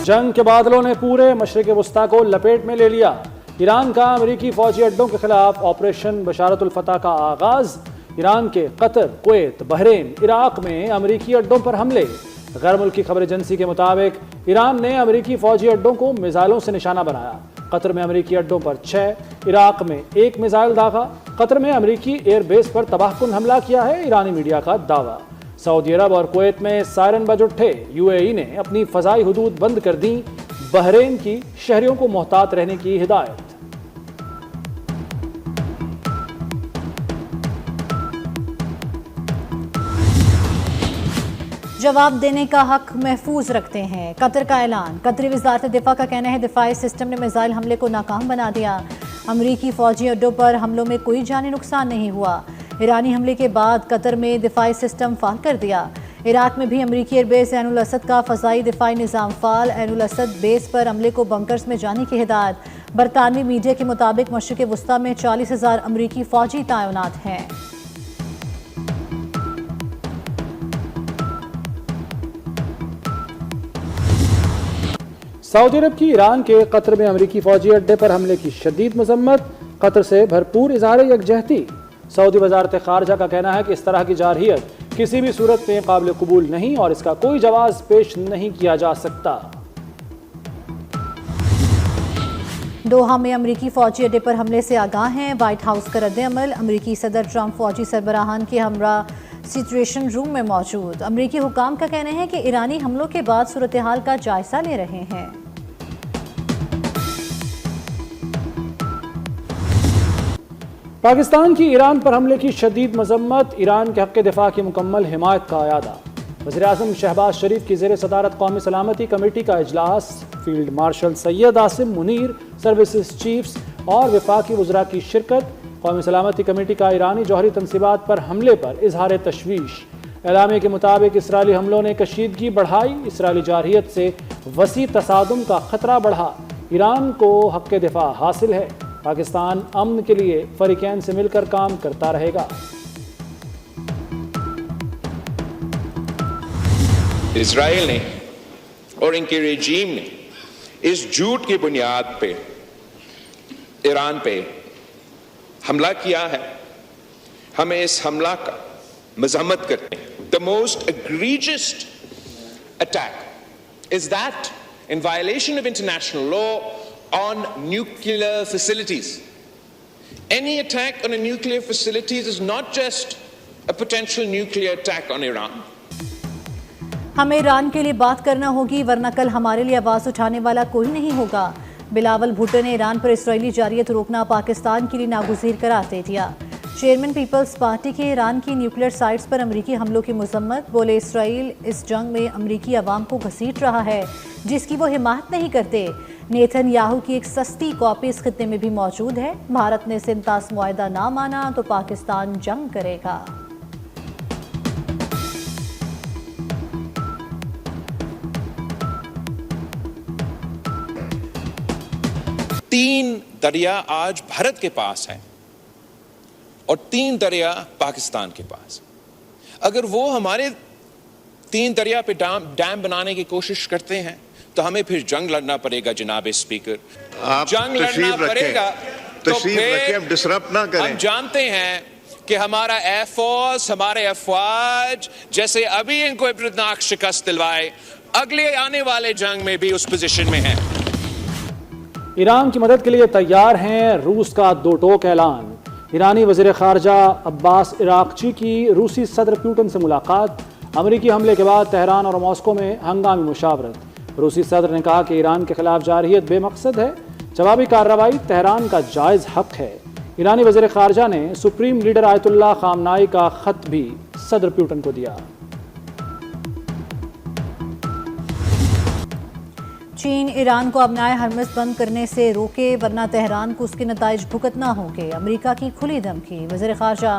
जंग के बादलों ने पूरे मशरिक वस्ता को लपेट में ले लिया। ईरान का अमेरिकी फौजी अड्डों के खिलाफ ऑपरेशन बशारतुल फतह का आगाज। ईरान के कतर, कुवैत, बहरीन, इराक में अमेरिकी अड्डों पर हमले। गैर मुल्की खबर एजेंसी के मुताबिक ईरान ने अमेरिकी फौजी अड्डों को मिसाइलों से निशाना बनाया। कतर में अमेरिकी अड्डों पर 6, इराक में 1 मिसाइल दागा। कतर में अमेरिकी एयरबेस पर तबाहकुन हमला किया है, ईरानी मीडिया का दावा। सऊदी अरब और कुवैत में सायरन बज उठे। यूएई ने अपनी फजाई हुदूद बंद कर दी। बहरीन की शहरियों को मोहतात रहने की हिदायत। जवाब देने का हक महफूज रखते हैं, कतर का ऐलान। कतरी वज़ारत दिफा का कहना है दिफाई सिस्टम ने मिसाइल हमले को नाकाम बना दिया। अमरीकी फौजी अड्डों पर हमलों में कोई जानी नुकसान नहीं हुआ। ईरानी हमले के बाद कतर में दिफाई सिस्टम फाल कर दिया। इराक में भी अमरीकी एयरबेस ऐनुल असद का फ़ज़ाई दिफाई निज़ाम फाल। ऐनुल असद बेस पर हमले को बंकर्स में जाने की हिदायत। बरतानवी मीडिया के मुताबिक मशरिक़ वस्ता में 40,000 अमरीकी फ़ौजी तैनात हैं। सऊदी अरब की ईरान के कतर में अमेरिकी फौजी अड्डे पर हमले की शदीद मजम्मत। कतर से भरपूर इज़हार यकजहती। सऊदी वज़ारत ख़ारजा का कहना है कि इस तरह की जारहियत किसी भी सूरत में काबिल कबूल नहीं और इसका कोई जवाब पेश नहीं किया जा सकता। दोहा में अमरीकी फौजी अड्डे पर हमले से आगाह हैं। व्हाइट हाउस का रद्द-ए-अमल। अमरीकी सदर ट्रंप फौजी सरबराहान के हमरा सिचुएशन रूम में मौजूद। अमरीकी हुकाम का कहना है कि ईरानी हमलों के बाद सूरत हाल का जायजा ले रहे हैं। पाकिस्तान की ईरान पर हमले की शदीद मजम्मत। ईरान के हक़ दिफा की मुकम्मल हिमायत का अयादा। वज़ीर-ए-आज़म शहबाज शरीफ की ज़ेर सदारत कौमी सलामती कमेटी का इजलास। Field marshal Syed Asim Munir, services chiefs और वफाकी वज़रा की शिरकत। कौमी सलामती कमेटी का ईरानी जौहरी तनसीबात पर हमले पर इजहार तशवीश। एलामिया के मुताबिक इसराइली हमलों ने कशीदगी बढ़ाई। इसराइली जारहियत से वसी तसादुम का खतरा बढ़ा। ईरान को हक़ दिफा हासिल है। पाकिस्तान अमन के लिए फरीकैन से मिलकर काम करता रहेगा। इजराइल ने और इनके रेजीम ने इस झूठ की बुनियाद पे ईरान पे हमला किया है। हमें इस हमला का मजम्मत करते हैं। The most egregious attack is that in violation of international law on nuclear facilities. Any attack on a nuclear facilities is not just a potential nuclear attack on Iran. हमें ईरान के लिए बात करना होगी वरना कल हमारे लिए आवाज़ उठाने वाला कोई नहीं होगा। बिलावल भुट्टो ने ईरान पर इसराइली जारहियत रोकना पाकिस्तान के लिए नागुज़ीर करार दे दिया। चेयरमैन पीपल्स पार्टी के ईरान की न्यूक्लियर साइट्स पर अमरीकी हमलों की मजम्मत। बोले इसराइल इस जंग में अमरीकी अवाम को घसीट रहा है जिसकी वो हिमायत नहीं करते। नेतन्याहू की एक सस्ती कॉपी इस खित्ते में भी मौजूद है। भारत ने सिंतास मुआहदा ना माना तो पाकिस्तान जंग करेगा। तीन दरिया आज भारत के पास है और 3 दरिया पाकिस्तान के पास। अगर वो हमारे 3 दरिया पे डैम बनाने की कोशिश करते हैं तो हमें फिर जंग लड़ना पड़ेगा। जनाब स्पीकर, जंग लड़ना पड़ेगा तो फिर डिसरप्ट ना करें। हम जानते हैं कि हमारा एयरफोर्स, हमारे अफवाज जैसे अभी इनको इब्रतनाक शिकस्त दिलवाए, अगले आने वाले जंग में भी उस पोजीशन में है। ईरान की मदद के लिए तैयार हैं। रूस का 2 टोक ऐलान। ईरानी वज़ीर ख़ारजा अब्बास इराक़ची की रूसी सदर पुतिन से मुलाकात। अमरीकी हमले के बाद तेहरान और मॉस्को में हंगामी मुशावरत। रूसी सदर ने कहा कि ईरान के खिलाफ जारहियत बेमकसद है। जवाबी कार्रवाई तेहरान का जायज़ हक है। ईरानी वज़ीर ख़ारजा ने सुप्रीम लीडर आयतुल्लाह ख़ामनाई का ख़त भी सदर पुतिन को दिया। चीन ईरान को अपनाए हरमज़ बंद करने से रोके वरना तेहरान को उसके नताइज भुगतना होंगे। अमेरिका की खुली धमकी। वज़ीर ख़ारजा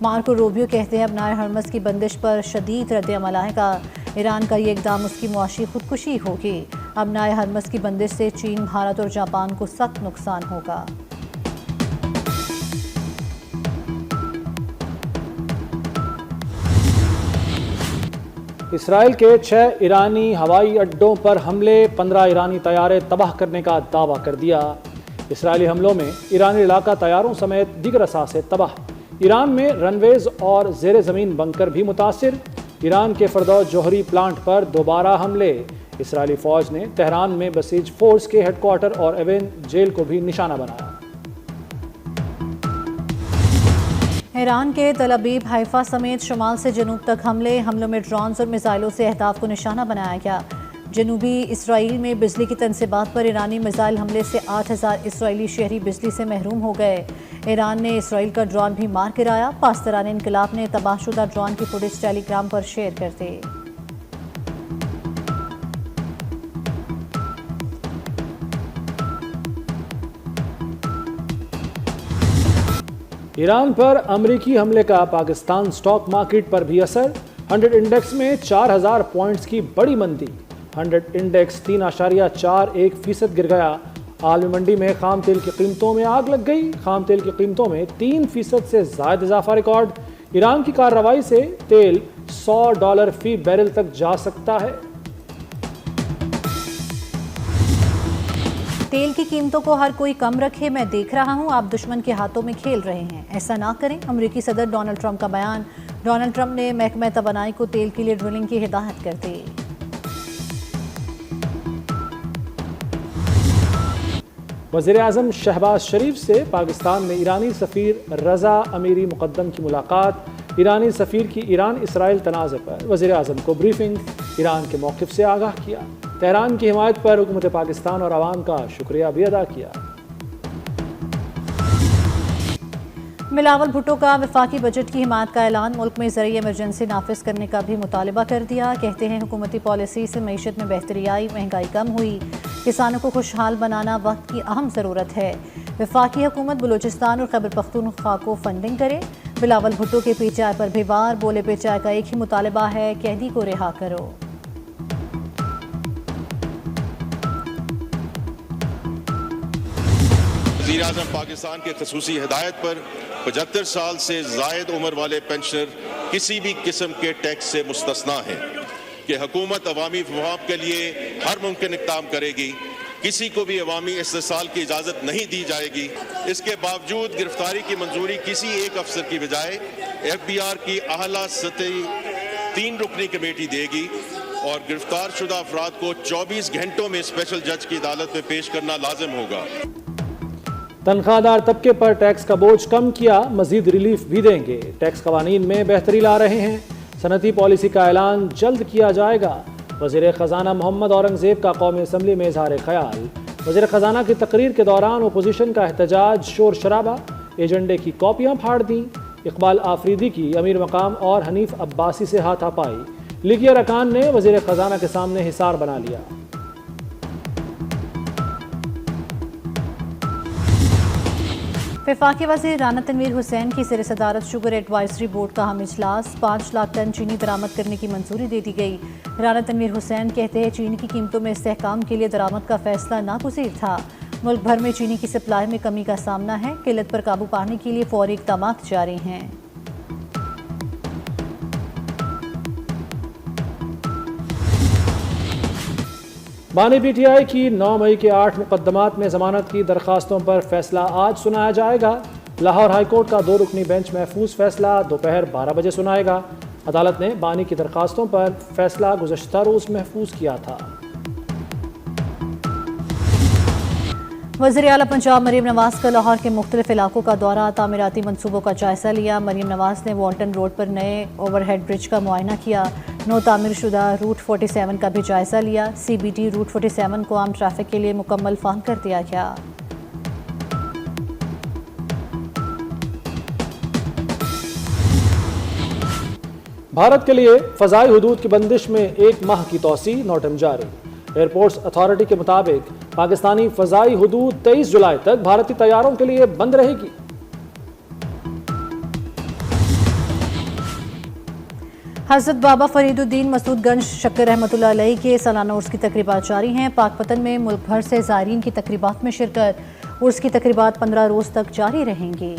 मार्को रूबियो कहते हैं अपनाए हरमज़ की बंदिश पर शदीद रद्द-ए-अमल आएगा। ईरान का ये इक़दाम उसकी मुआशी खुदकुशी होगी। अपनाए हरमज़ की बंदिश से चीन, भारत और जापान को सख्त नुकसान होगा। इसराइल के 6 ईरानी हवाई अड्डों पर हमले, 15 ईरानी तैयारे तबाह करने का दावा कर दिया। इसराइली हमलों में ईरानी इलाका तैयारों समेत दीगर असासे तबाह। ईरान में रनवेज और जेर ज़मीन बंकर भी मुतासिर। ईरान के फरदौस जोहरी प्लांट पर दोबारा हमले। इसराइली फौज ने तेहरान में बसीज फोर्स के हेडक्वार्टर और एवेन जेल को भी निशाना बनाया। ईरान के तल अबीब, हाइफा समेत शुमाल से जनूब तक हमलों में ड्रोन्स और मिसाइलों से अहदाफ को निशाना बनाया गया। जनूबी इसराइल में बिजली की तनसीबात पर ईरानी मिसाइल हमले से 8000 इसराइली शहरी बिजली से महरूम हो गए। ईरान ने इसराइल का ड्रोन भी मार गिराया। पासदारान इनकलाब ने तबाहशुदा ड्रोन की फुटेज टेलीग्राम पर शेयर कर दी। ईरान पर अमरीकी हमले का पाकिस्तान स्टॉक मार्केट पर भी असर। 100 इंडेक्स में 4000 पॉइंट्स की बड़ी मंदी। 100 इंडेक्स 3.41% गिर गया। आलमी मंडी में खाम तेल की कीमतों में आग लग गई। खाम तेल की कीमतों में 3% से ज़ायद इजाफा रिकॉर्ड। ईरान की कार्रवाई से तेल $100 फी बैरल तक जा सकता है। तेल की कीमतों को हर कोई कम रखे, मैं देख रहा हूं आप दुश्मन के हाथों में खेल रहे हैं, ऐसा ना करें। अमेरिकी सदर डोनाल्ड ट्रंप का बयान। डोनाल्ड ट्रंप ने महकमा तवानाई को तेल के लिए ड्रिलिंग की हिदायत कर दी। वज़ीर-ए-आज़म शहबाज शरीफ से पाकिस्तान में ईरानी सफ़ीर रज़ा अमीरी मुक़द्दम की मुलाकात। ईरानी सफ़ीर की ईरान इसराइल तनाज़े पर वज़ीर-ए-आज़म को ब्रीफिंग। ईरान के मौक़िफ़ से आगाह किया। तेहरान की हिमायत पर हुकूमत पाकिस्तान और आवाम का शुक्रिया भी अदा किया। बिलावल भुट्टो का वफाकी बजट की हिमायत का ऐलान। मुल्क में ज़रूरी इमरजेंसी नाफिज करने का भी मुतालबा कर दिया। कहते हैं हुकूमती पॉलिसी से मईशत में बेहतरी आई, महंगाई कम हुई, किसानों को खुशहाल बनाना वक्त की अहम ज़रूरत है। वफाकी हुकूमत बलूचिस्तान और खैबर पख्तूनख्वा को फंडिंग करे। बिलावल भुट्टो के PTI पर भी वार। बोले PTI का एक ही मुतालबा है, कैदी को रिहा करो। वज़ीर-ए-आज़म पाकिस्तान के ख़ुसूसी हिदायत पर 75 साल से ज़ायद उम्र वाले पेंशनर किसी भी किस्म के टैक्स से मुस्तस्ना हैं कि हुकूमत अवामी मफाद के लिए हर मुमकिन इक़दाम करेगी। किसी को भी अवामी इस्तेसाल की इजाज़त नहीं दी जाएगी। इसके बावजूद गिरफ्तारी की मंजूरी किसी एक अफसर की बजाय FBR की आला सतही 3 रुकनी कमेटी देगी और गिरफ्तार शुदा अफराद को 24 घंटों में स्पेशल जज की अदालत में पेश करना लाजिम होगा। तनख्वाहदार तबके पर टैक्स का बोझ कम किया, मजीद रिलीफ भी देंगे। टैक्स कवानीन में बेहतरी ला रहे हैं। सनती पॉलिसी का ऐलान जल्द किया जाएगा। वज़ीर ख़जाना मोहम्मद औरंगज़ेब का कौमी असम्बली में इजहार ख्याल। वज़ीर ख़जाना की तकरीर के दौरान अपोजिशन का एहतजाज, शोर शराबा, एजेंडे की कॉपियाँ फाड़ दी। इकबाल आफरीदी की अमीर मकाम और हनीफ अब्बासी से हाथापाई। लीगी अरकान ने वज़ीर ख़जाना के सामने हिसार बना लिया। वफाकी वज़ीर राना तनवीर हुसैन की ज़ेर सदारत शुगर एडवाइजरी बोर्ड का अहम इजलास। 5 लाख टन चीनी दरामद करने की मंजूरी दे दी गई। राना तनवीर हुसैन कहते हैं चीनी की कीमतों में इस्तेहकाम के लिए दरामद का फैसला नागुज़ीर था। मुल्क भर में चीनी की सप्लाई में कमी का सामना है। किल्लत पर काबू पाने के लिए फौरी इक़दाम जारी हैं। बानी PTI की 9 मई के 8 मुकदमात में जमानत की दरखास्तों पर फैसला आज सुनाया जाएगा। लाहौर हाईकोर्ट का 2 रुकनी बेंच महफूज फैसला दोपहर 12 बजे सुनाएगा। अदालत ने बानी की दरखास्तों पर फैसला गुज़श्ता रोज़ महफूज किया था। वज़ीर आला पंजाब मरीम नवाज का लाहौर के मुख्तलिफ इलाकों का दौरा। तामीराती मनसूबों का जायजा लिया। मरीम नवाज ने वॉल्टन रोड पर नए ओवरहेड ब्रिज का मुआयना किया। नो तामीर शुदा रूट 47 का भी जायजा लिया। CBD रूट 47 को आम ट्रैफिक के लिए मुकम्मल फाहम कर दिया गया। भारत के लिए फ़ज़ाई हुदूद की बंदिश में 1 माह की तोसी, नोटिस जारी। एयरपोर्ट्स अथॉरिटी के मुताबिक पाकिस्तानी फ़ज़ाई हुदूद 23 जुलाई तक भारतीय तैयारों के लिए बंद रहेगी। हज़रत बाबा फरीदुद्दीन मसूदगंज शक्कर रहमतुल्लाह अलैह के सालाना उर्स की तकरीबात जारी हैं। पाकपतन में मुल्क भर से ज़ायरीन की तकरीबात में शिरकत। उर्स की तकरीबात 15 रोज़ तक जारी रहेंगी।